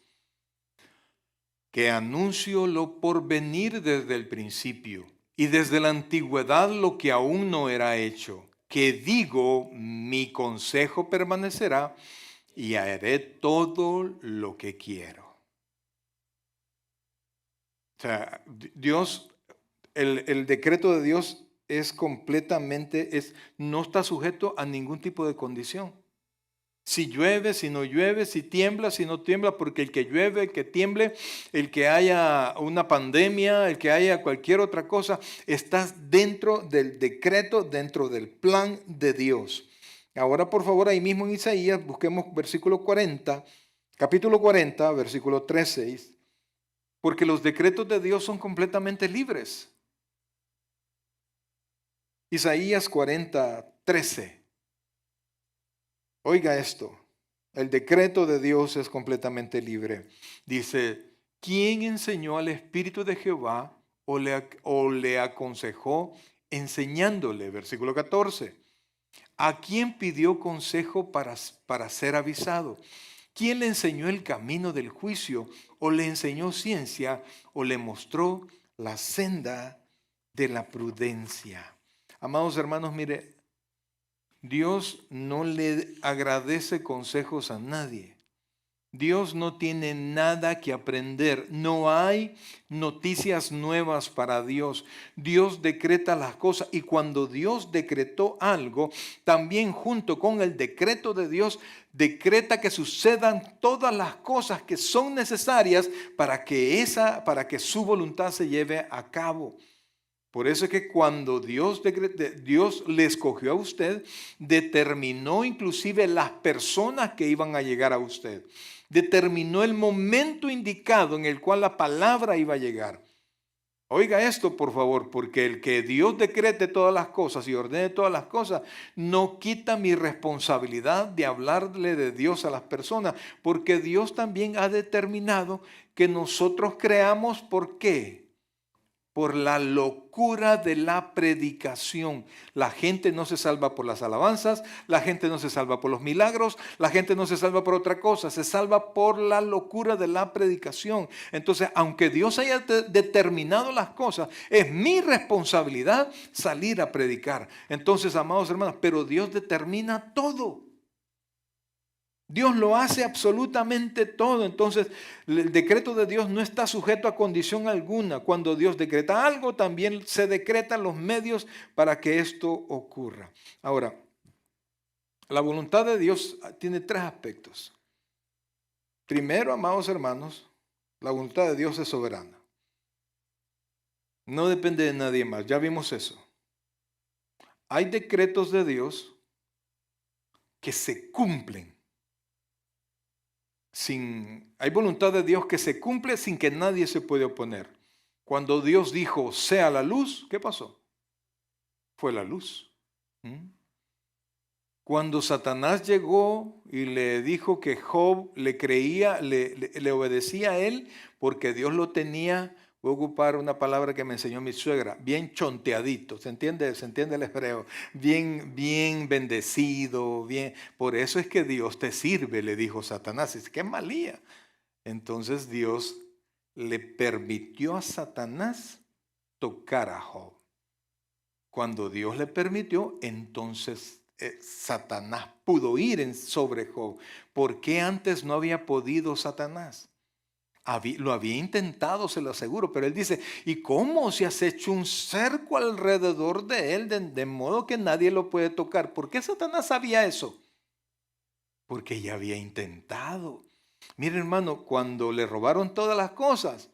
Que anuncio lo por venir desde el principio y desde la antigüedad lo que aún no era hecho, que digo, mi consejo permanecerá y haré todo lo que quiero. O sea, Dios, el decreto de Dios es completamente, no está sujeto a ningún tipo de condición. Si llueve, si no llueve, si tiembla, si no tiembla, porque el que llueve, el que tiemble, el que haya una pandemia, el que haya cualquier otra cosa, estás dentro del decreto, dentro del plan de Dios. Ahora, por favor, ahí mismo en Isaías, busquemos versículo 40, capítulo 40, versículo 13, porque los decretos de Dios son completamente libres. Isaías 40, 13. Oiga esto, el decreto de Dios es completamente libre. Dice, ¿quién enseñó al Espíritu de Jehová o le aconsejó enseñándole? Versículo 14. ¿A quién pidió consejo para ser avisado? ¿Quién le enseñó el camino del juicio o le enseñó ciencia o le mostró la senda de la prudencia? Amados hermanos, mire, Dios no le agradece consejos a nadie. Dios no tiene nada que aprender. No hay noticias nuevas para Dios. Dios decreta las cosas y cuando Dios decretó algo, también junto con el decreto de Dios, decreta que sucedan todas las cosas que son necesarias para que su voluntad se lleve a cabo. Por eso es que cuando Dios le escogió a usted, determinó inclusive las personas que iban a llegar a usted. Determinó el momento indicado en el cual la palabra iba a llegar. Oiga esto, por favor, porque el que Dios decrete todas las cosas y ordene todas las cosas, no quita mi responsabilidad de hablarle de Dios a las personas, porque Dios también ha determinado que nosotros creamos, ¿por qué? Por la locura de la predicación. La gente no se salva por las alabanzas, la gente no se salva por los milagros, la gente no se salva por otra cosa, se salva por la locura de la predicación. Entonces, aunque Dios haya determinado las cosas, es mi responsabilidad salir a predicar. Entonces, amados hermanos, pero Dios determina todo. Dios lo hace absolutamente todo. Entonces, el decreto de Dios no está sujeto a condición alguna. Cuando Dios decreta algo, también se decretan los medios para que esto ocurra. Ahora, la voluntad de Dios tiene tres aspectos. Primero, amados hermanos, la voluntad de Dios es soberana. No depende de nadie más. Ya vimos eso. Hay decretos de Dios que se cumplen. Hay voluntad de Dios que se cumple sin que nadie se puede oponer. Cuando Dios dijo, sea la luz, ¿qué pasó? Fue la luz. Cuando Satanás llegó y le dijo que Job le creía, le obedecía a él, porque Dios lo tenía, voy a ocupar una palabra que me enseñó mi suegra, bien chonteadito, ¿se entiende? ¿Se entiende el hebreo? Bien bendecido, bien. Por eso es que Dios te sirve, le dijo Satanás. Es que malía. Entonces Dios le permitió a Satanás tocar a Job. Cuando Dios le permitió, entonces Satanás pudo ir sobre Job. ¿Por qué antes no había podido Satanás? Lo había intentado, se lo aseguro, pero él dice, ¿y cómo si has hecho un cerco alrededor de él de modo que nadie lo puede tocar? ¿Por qué Satanás sabía eso? Porque ya había intentado. Mire, hermano, cuando le robaron todas las cosas,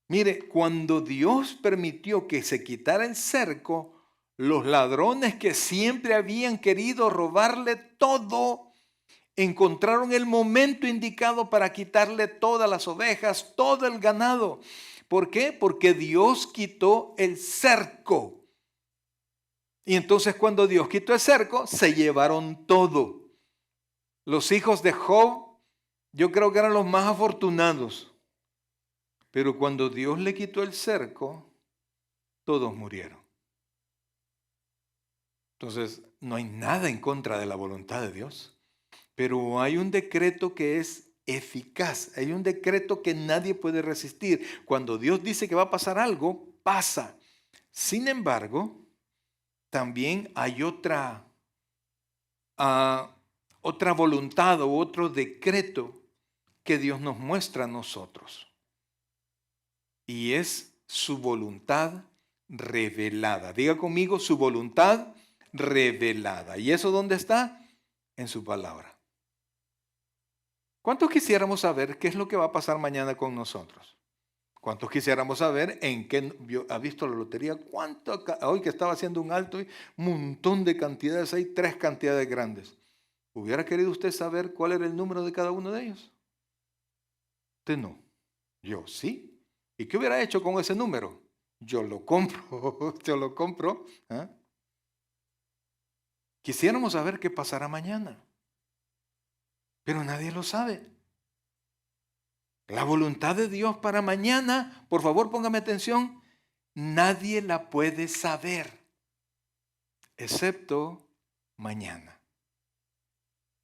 mire, cuando Dios permitió que se quitara el cerco, Los ladrones que siempre habían querido robarle todo, encontraron el momento indicado para quitarle todas las ovejas, todo el ganado. ¿Por qué? Porque Dios quitó el cerco. Y entonces cuando Dios quitó el cerco, se llevaron todo. Los hijos de Job, yo creo que eran los más afortunados. Pero cuando Dios le quitó el cerco, todos murieron. Entonces, no hay nada en contra de la voluntad de Dios. Pero hay un decreto que es eficaz. Hay un decreto que nadie puede resistir. Cuando Dios dice que va a pasar algo, pasa. Sin embargo, también hay otra voluntad o otro decreto que Dios nos muestra a nosotros. Y es su voluntad revelada. Diga conmigo, su voluntad revelada. ¿Y eso dónde está? En su palabra. ¿Cuántos quisiéramos saber qué es lo que va a pasar mañana con nosotros? ¿Cuántos quisiéramos saber en qué ha visto la lotería? ¿Cuánto hoy que estaba haciendo un alto y un montón de cantidades? Hay 3 cantidades grandes. ¿Hubiera querido usted saber cuál era el número de cada uno de ellos? Usted no. Yo sí. ¿Y qué hubiera hecho con ese número? Yo lo compro. Yo lo compro. ¿Ah? Quisiéramos saber qué pasará mañana. Pero nadie lo sabe. La voluntad de Dios para mañana, por favor póngame atención, nadie la puede saber, excepto mañana.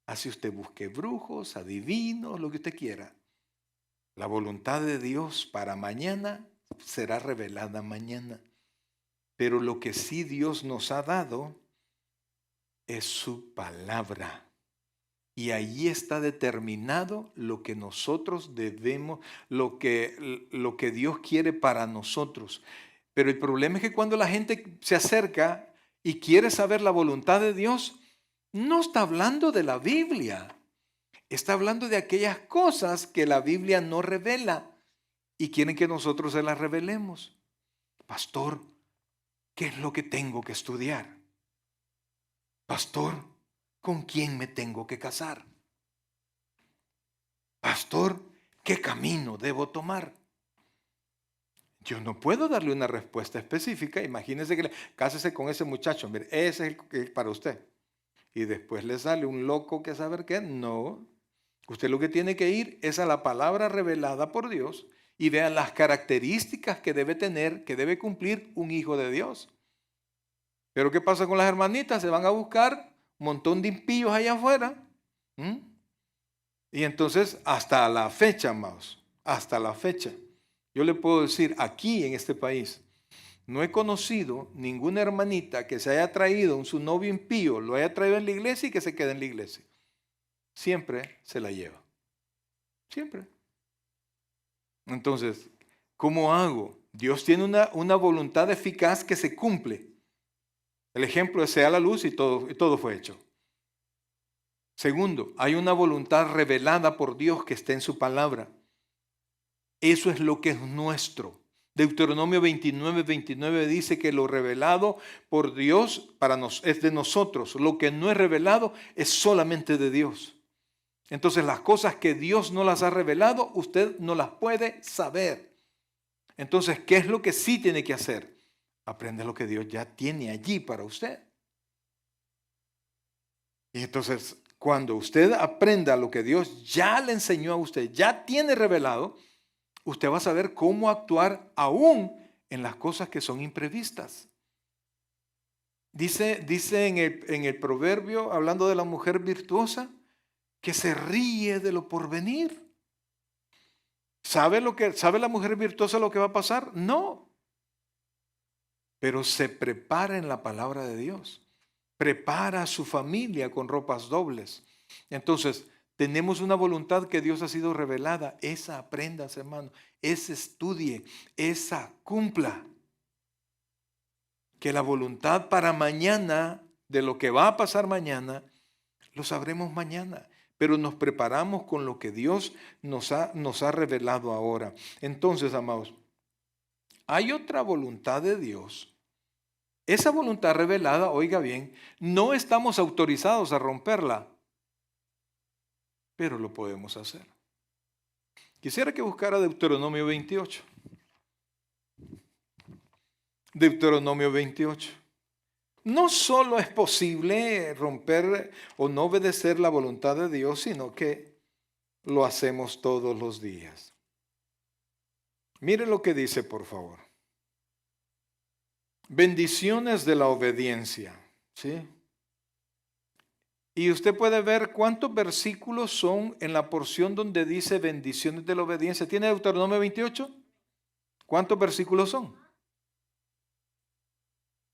Así usted busque brujos, adivinos, lo que usted quiera. La voluntad de Dios para mañana será revelada mañana. Pero lo que sí Dios nos ha dado es su palabra. Y ahí está determinado lo que nosotros debemos, lo que Dios quiere para nosotros. Pero el problema es que cuando la gente se acerca y quiere saber la voluntad de Dios, no está hablando de la Biblia. Está hablando de aquellas cosas que la Biblia no revela y quieren que nosotros se las revelemos. Pastor, ¿qué es lo que tengo que estudiar? Pastor, ¿con quién me tengo que casar? Pastor, ¿qué camino debo tomar? Yo no puedo darle una respuesta específica. Imagínese que cásese con ese muchacho. Mire, ese es el para usted. Y después le sale un loco que saber qué. No. Usted lo que tiene que ir es a la palabra revelada por Dios y vea las características que debe tener, que debe cumplir un hijo de Dios. Pero ¿qué pasa con las hermanitas? Se van a buscar un montón de impíos allá afuera. Y entonces, hasta la fecha, amados, hasta la fecha, yo le puedo decir, aquí en este país, no he conocido ninguna hermanita que se haya traído su novio impío, lo haya traído en la iglesia y que se quede en la iglesia. Siempre se la lleva. Siempre. Entonces, ¿cómo hago? Dios tiene una voluntad eficaz que se cumple. El ejemplo es sea la luz y todo fue hecho. Segundo, hay una voluntad revelada por Dios que está en su palabra. Eso es lo que es nuestro. Deuteronomio 29 dice que lo revelado por Dios es de nosotros. Lo que no es revelado es solamente de Dios. Entonces las cosas que Dios no las ha revelado, usted no las puede saber. Entonces, ¿qué es lo que sí tiene que hacer? Aprende lo que Dios ya tiene allí para usted. Y entonces, cuando usted aprenda lo que Dios ya le enseñó a usted, ya tiene revelado, usted va a saber cómo actuar aún en las cosas que son imprevistas. Dice en el proverbio, hablando de la mujer virtuosa, que se ríe de lo porvenir. ¿Sabe la mujer virtuosa lo que va a pasar? No. Pero se prepara en la palabra de Dios. Prepara a su familia con ropas dobles. Entonces, tenemos una voluntad que Dios ha sido revelada. Esa aprenda, hermano. Esa estudie. Esa cumpla. Que la voluntad para mañana, de lo que va a pasar mañana, lo sabremos mañana. Pero nos preparamos con lo que Dios nos ha revelado ahora. Entonces, amados, hay otra voluntad de Dios esa voluntad revelada, oiga bien, no estamos autorizados a romperla, pero lo podemos hacer. Quisiera que buscara Deuteronomio 28. Deuteronomio 28. No solo es posible romper o no obedecer la voluntad de Dios, sino que lo hacemos todos los días. Mire lo que dice, por favor. Bendiciones de la obediencia, ¿sí? Y usted puede ver cuántos versículos son en la porción donde dice bendiciones de la obediencia. ¿Tiene Deuteronomio 28? ¿Cuántos versículos son?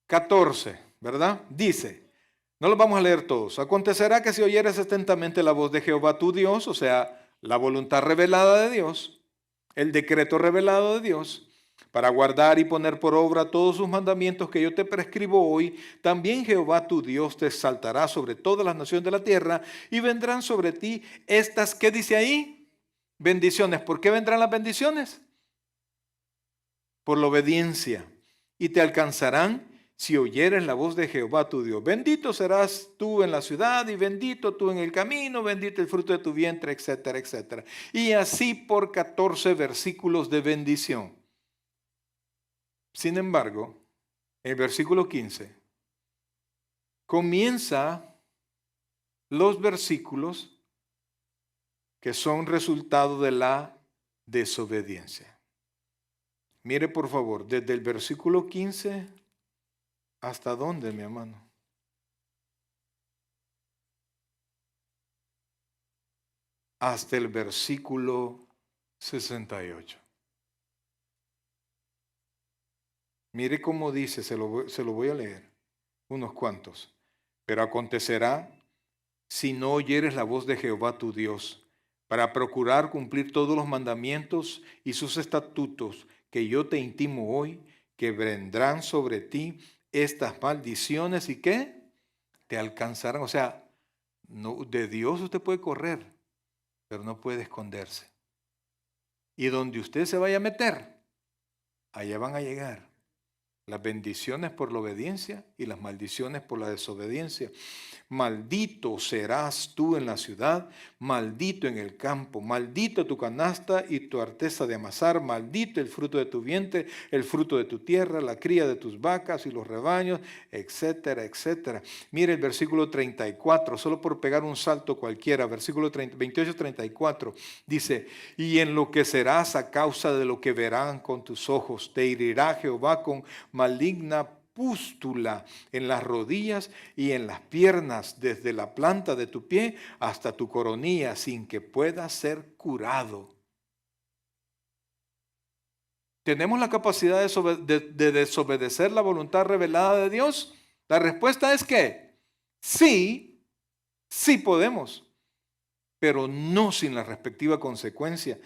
14, ¿verdad? Dice, no los vamos a leer todos. Acontecerá que si oyeres atentamente la voz de Jehová tu Dios, o sea, la voluntad revelada de Dios, el decreto revelado de Dios, para guardar y poner por obra todos sus mandamientos que yo te prescribo hoy, también Jehová tu Dios te exaltará sobre todas las naciones de la tierra y vendrán sobre ti estas, ¿qué dice ahí? Bendiciones. ¿Por qué vendrán las bendiciones? Por la obediencia. Y te alcanzarán si oyeres la voz de Jehová tu Dios. Bendito serás tú en la ciudad y bendito tú en el camino, bendito el fruto de tu vientre, etcétera, etcétera. Y así por 14 versículos de bendición. Sin embargo, el versículo 15 comienza los versículos que son resultado de la desobediencia. Mire por favor, desde el versículo 15 hasta dónde, mi hermano. Hasta el versículo 68. Mire cómo dice, se lo voy a leer, unos cuantos. Pero acontecerá, si no oyeres la voz de Jehová tu Dios, para procurar cumplir todos los mandamientos y sus estatutos que yo te intimo hoy, que vendrán sobre ti estas maldiciones y ¿qué? Te alcanzarán. O sea, no, de Dios usted puede correr, pero no puede esconderse. Y donde usted se vaya a meter, allá van a llegar las bendiciones por la obediencia y las maldiciones por la desobediencia. Maldito serás tú en la ciudad, maldito en el campo, maldito tu canasta y tu arteza de amasar, maldito el fruto de tu vientre, el fruto de tu tierra, la cría de tus vacas y los rebaños, etcétera, etcétera. Mire el versículo 34, solo por pegar un salto cualquiera, versículo 28-34, dice, y enloquecerás a causa de lo que verán con tus ojos, te herirá Jehová con maligna pústula en las rodillas y en las piernas, desde la planta de tu pie hasta tu coronilla, sin que pueda ser curado. ¿Tenemos la capacidad de desobedecer la voluntad revelada de Dios? La respuesta es que sí, sí podemos, pero no sin la respectiva consecuencia.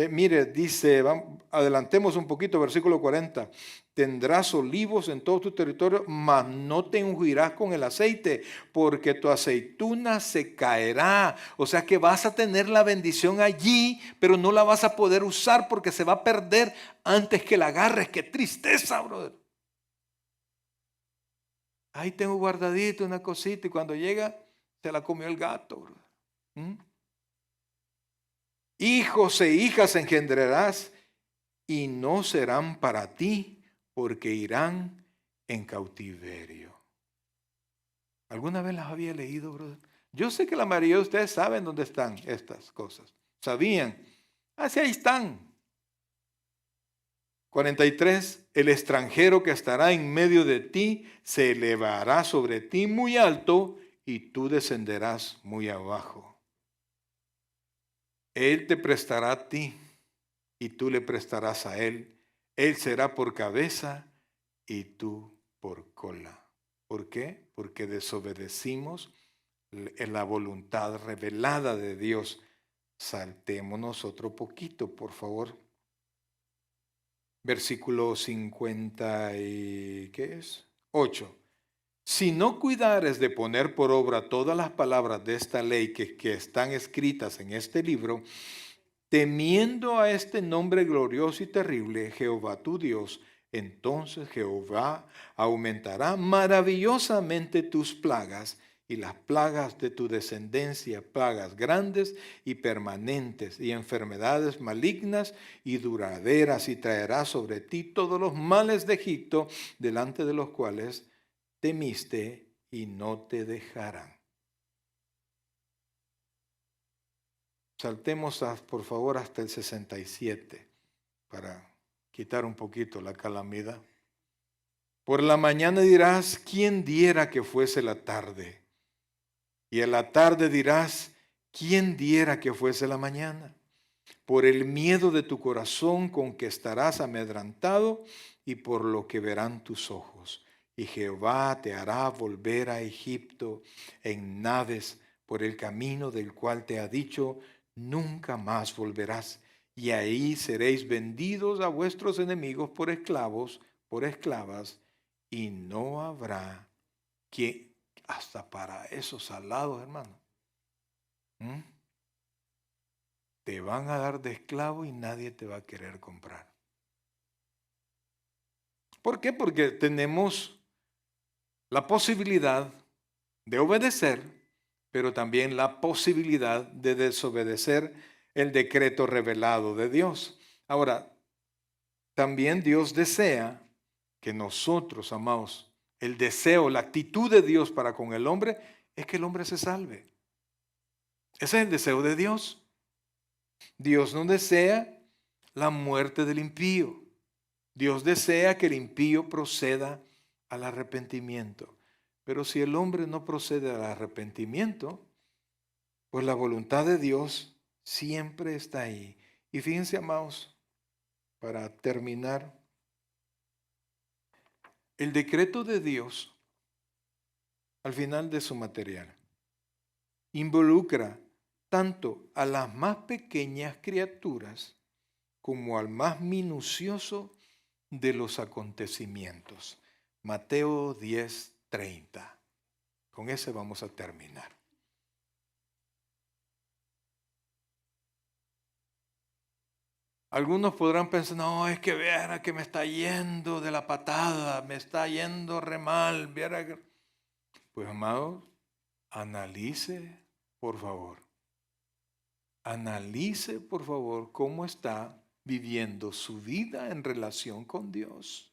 Mire, dice, adelantemos un poquito, versículo 40. Tendrás olivos en todo tu territorio, mas no te ungirás con el aceite, porque tu aceituna se caerá. O sea que vas a tener la bendición allí, pero no la vas a poder usar porque se va a perder antes que la agarres. ¡Qué tristeza, brother! Ahí tengo guardadito una cosita y cuando llega se la comió el gato, brother. Hijos e hijas engendrarás y no serán para ti, porque irán en cautiverio. ¿Alguna vez las había leído, brother? Yo sé que la mayoría de ustedes saben dónde están estas cosas. ¿Sabían? Así ahí están. 43. El extranjero que estará en medio de ti se elevará sobre ti muy alto y tú descenderás muy abajo. Él te prestará a ti y tú le prestarás a él. Él será por cabeza y tú por cola. ¿Por qué? Porque desobedecimos la voluntad revelada de Dios. Saltémonos otro poquito, por favor. Versículo 50 y ¿qué es? 8. Si no cuidares de poner por obra todas las palabras de esta ley que están escritas en este libro, temiendo a este nombre glorioso y terrible, Jehová tu Dios, entonces Jehová aumentará maravillosamente tus plagas y las plagas de tu descendencia, plagas grandes y permanentes, y enfermedades malignas y duraderas, y traerá sobre ti todos los males de Egipto, delante de los cuales temiste, y no te dejarán. Saltemos, por favor, hasta el 67, para quitar un poquito la calamidad. Por la mañana dirás, ¿quién diera que fuese la tarde? Y en la tarde dirás, ¿quién diera que fuese la mañana? Por el miedo de tu corazón con que estarás amedrantado y por lo que verán tus ojos. Y Jehová te hará volver a Egipto en naves por el camino del cual te ha dicho, nunca más volverás. Y ahí seréis vendidos a vuestros enemigos por esclavos, por esclavas, y no habrá quien, hasta para esos salados, hermano, te van a dar de esclavo y nadie te va a querer comprar. ¿Por qué? Porque tenemos la posibilidad de obedecer, pero también la posibilidad de desobedecer el decreto revelado de Dios. Ahora, también Dios desea que nosotros, amados, el deseo, la actitud de Dios para con el hombre es que el hombre se salve. Ese es el deseo de Dios. Dios no desea la muerte del impío. Dios desea que el impío proceda al arrepentimiento. Pero si el hombre no procede al arrepentimiento, pues la voluntad de Dios siempre está ahí. Y fíjense, amados, para terminar, el decreto de Dios, al final de su material, involucra tanto a las más pequeñas criaturas como al más minucioso de los acontecimientos. Mateo 10:30. Con ese vamos a terminar. Algunos podrán pensar, no, es que viera que me está yendo de la patada, me está yendo re mal. Viera que... Pues, amados, analice, por favor. Analice, por favor, cómo está viviendo su vida en relación con Dios.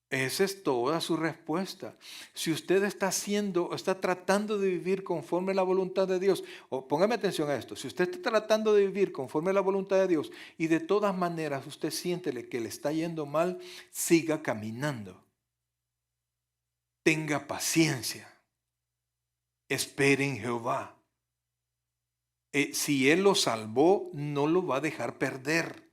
Esa es toda su respuesta. Si usted está tratando de vivir conforme a la voluntad de Dios, o póngame atención a esto, si usted está tratando de vivir conforme a la voluntad de Dios y de todas maneras usted siente que le está yendo mal, siga caminando. Tenga paciencia. Espere en Jehová. Si Él lo salvó, no lo va a dejar perder.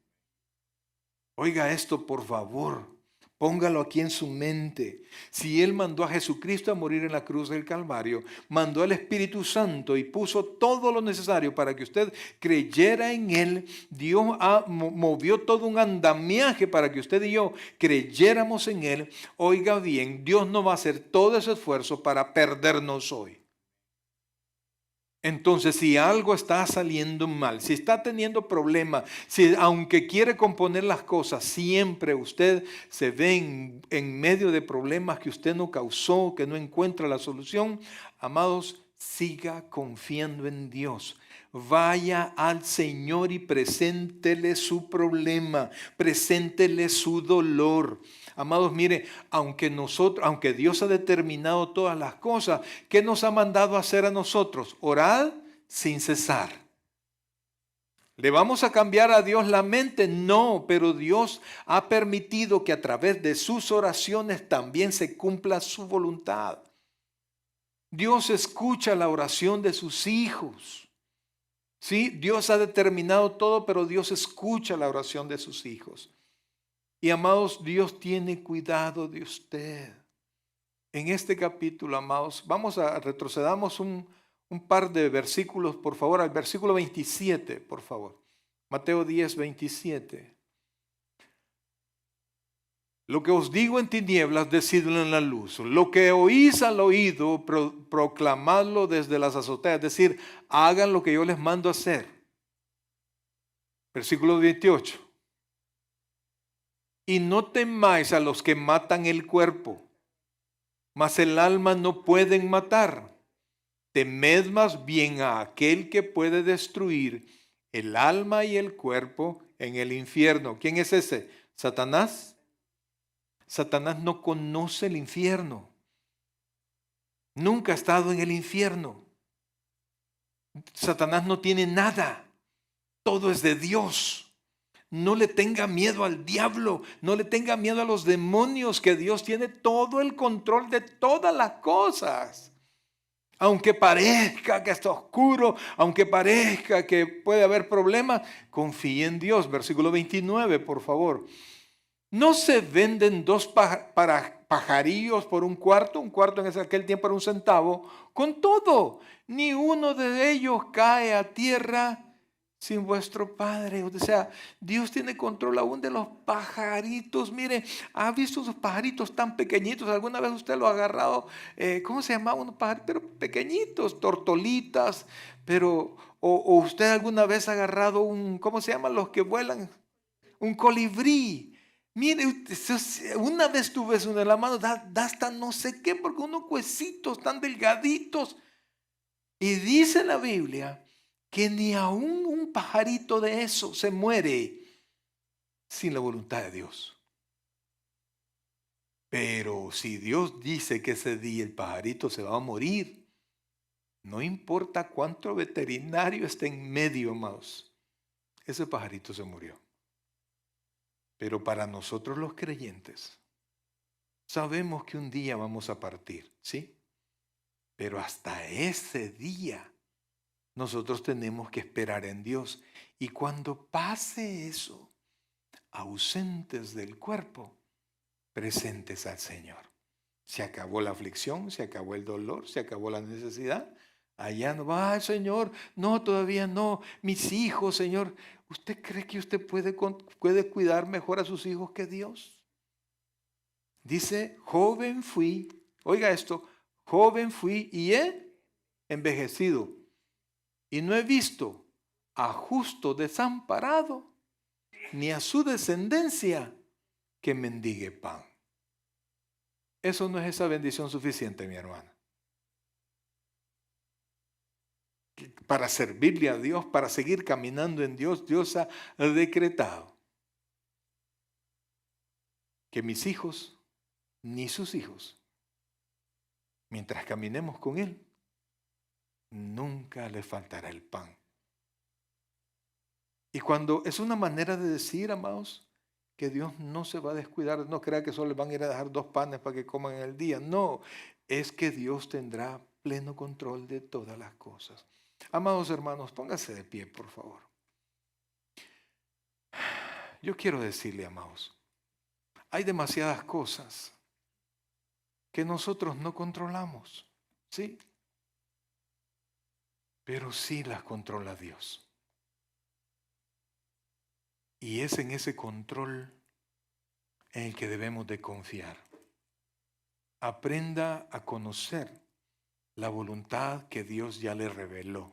Oiga esto, por favor. Póngalo aquí en su mente. Si Él mandó a Jesucristo a morir en la cruz del Calvario, mandó al Espíritu Santo y puso todo lo necesario para que usted creyera en Él, Dios movió todo un andamiaje para que usted y yo creyéramos en Él. Oiga bien, Dios no va a hacer todo ese esfuerzo para perdernos hoy. Entonces, si algo está saliendo mal, si está teniendo problemas, si aunque quiere componer las cosas, siempre usted se ve en medio de problemas que usted no causó, que no encuentra la solución, amados, siga confiando en Dios. Vaya al Señor y preséntele su problema, preséntele su dolor. Amados, mire, aunque Dios ha determinado todas las cosas, ¿qué nos ha mandado a hacer a nosotros? Orad sin cesar. ¿Le vamos a cambiar a Dios la mente? No, pero Dios ha permitido que a través de sus oraciones también se cumpla su voluntad. Dios escucha la oración de sus hijos. Sí, Dios ha determinado todo, pero Dios escucha la oración de sus hijos. Y amados, Dios tiene cuidado de usted. En este capítulo, amados, retrocedamos un par de versículos, por favor, al versículo 27, por favor. Mateo 10:27. Lo que os digo en tinieblas, decidlo en la luz. Lo que oís al oído, proclamadlo desde las azoteas. Es decir, hagan lo que yo les mando hacer. Versículo 28. Y no temáis a los que matan el cuerpo, mas el alma no pueden matar. Temed más bien a aquel que puede destruir el alma y el cuerpo en el infierno. ¿Quién es ese? ¿Satanás? Satanás no conoce el infierno. Nunca ha estado en el infierno. Satanás no tiene nada. Todo es de Dios. No le tenga miedo al diablo. No le tenga miedo a los demonios, que Dios tiene todo el control de todas las cosas. Aunque parezca que está oscuro, aunque parezca que puede haber problemas, confíe en Dios. Versículo 29, por favor. ¿No se venden dos pajarillos por un cuarto en aquel tiempo era un centavo? Con todo, ni uno de ellos cae a tierra sin vuestro Padre. O sea, Dios tiene control aún de los pajaritos. Mire, ¿ha visto esos pajaritos tan pequeñitos? ¿Alguna vez usted lo ha agarrado? ¿Cómo se llamaban unos pajaritos? Pero pequeñitos, tortolitas. Pero, o usted alguna vez ha agarrado ¿cómo se llaman los que vuelan? Un colibrí. Mire, una vez tuve uno en la mano, da hasta no sé qué, porque unos huesitos tan delgaditos. Y dice la Biblia que ni aún un pajarito de eso se muere sin la voluntad de Dios. Pero si Dios dice que ese día el pajarito se va a morir, no importa cuánto veterinario esté en medio, amados, ese pajarito se murió. Pero para nosotros los creyentes, sabemos que un día vamos a partir, ¿sí? Pero hasta ese día, nosotros tenemos que esperar en Dios. Y cuando pase eso, ausentes del cuerpo, presentes al Señor. Se acabó la aflicción, se acabó el dolor, se acabó la necesidad. Allá no va, Señor, no, todavía no. Mis hijos, Señor, ¿usted cree que usted puede cuidar mejor a sus hijos que Dios? Dice, joven fui, oiga esto, joven fui y he envejecido. Y no he visto a justo desamparado, ni a su descendencia que mendigue pan. Eso no es esa bendición suficiente, mi hermana. Para servirle a Dios, para seguir caminando en Dios, Dios ha decretado que mis hijos, ni sus hijos, mientras caminemos con Él, nunca les faltará el pan. Y cuando es una manera de decir, amados, que Dios no se va a descuidar, no crea que solo les van a ir a dejar 2 panes para que coman en el día. No, es que Dios tendrá pleno control de todas las cosas. Amados hermanos, pónganse de pie, por favor. Yo quiero decirle, amados, hay demasiadas cosas que nosotros no controlamos, ¿sí? Pero sí las controla Dios. Y es en ese control en el que debemos de confiar. Aprenda a conocer la voluntad que Dios ya le reveló.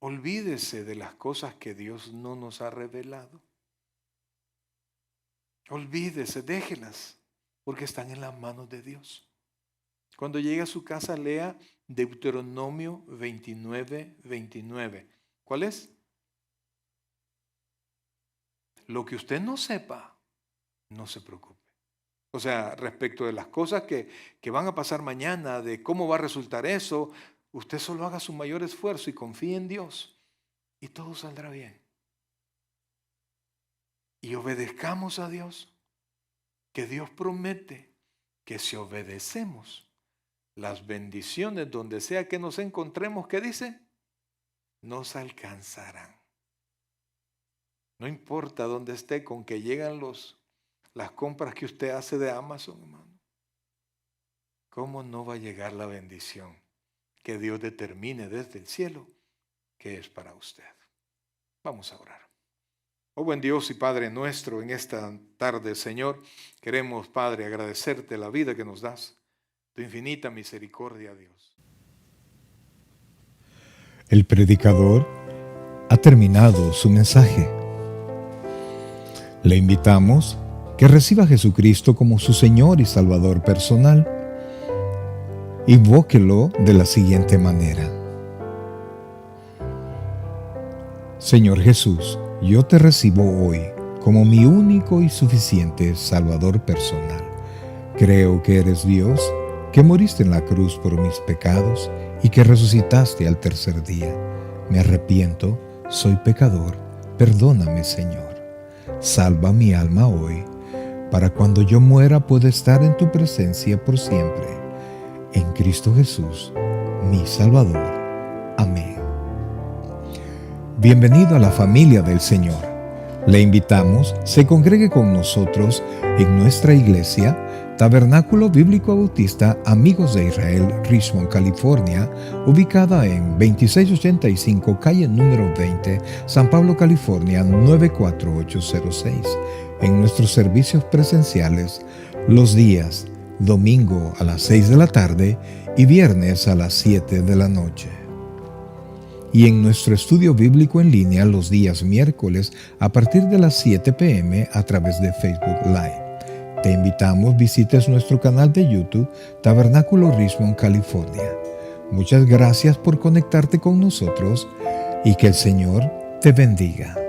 Olvídese de las cosas que Dios no nos ha revelado. Olvídese, déjelas, porque están en las manos de Dios. Cuando llegue a su casa, lea Deuteronomio 29:29. ¿Cuál es? Lo que usted no sepa, no se preocupe. O sea, respecto de las cosas que van a pasar mañana, de cómo va a resultar eso, usted solo haga su mayor esfuerzo y confíe en Dios y todo saldrá bien. Y obedezcamos a Dios, que Dios promete que si obedecemos, las bendiciones donde sea que nos encontremos, ¿qué dice? Nos alcanzarán. No importa dónde esté, con que llegan las compras que usted hace de Amazon, hermano. ¿Cómo no va a llegar la bendición que Dios determine desde el cielo que es para usted? Vamos a orar. Oh buen Dios y Padre nuestro, en esta tarde, Señor, queremos, Padre, agradecerte la vida que nos das, tu infinita misericordia, Dios. El predicador ha terminado su mensaje. Le invitamos que reciba a Jesucristo como su Señor y Salvador personal. Invóquelo de la siguiente manera: Señor Jesús, yo te recibo hoy como mi único y suficiente Salvador personal. Creo que eres Dios, que moriste en la cruz por mis pecados y que resucitaste al tercer día. Me arrepiento, soy pecador, perdóname, Señor. Salva mi alma hoy, para cuando yo muera pueda estar en tu presencia por siempre. En Cristo Jesús, mi Salvador. Amén. Bienvenido a la familia del Señor. Le invitamos, se congregue con nosotros en nuestra iglesia, Tabernáculo Bíblico Bautista Amigos de Israel, Richmond, California, ubicada en 2685 calle número 20, San Pablo, California, 94806. En nuestros servicios presenciales, los días domingo a las 6 de la tarde y viernes a las 7 de la noche. Y en nuestro estudio bíblico en línea los días miércoles a partir de las 7 p.m. a través de Facebook Live. Te invitamos, visites nuestro canal de YouTube, Tabernáculo Richmond, California. Muchas gracias por conectarte con nosotros y que el Señor te bendiga.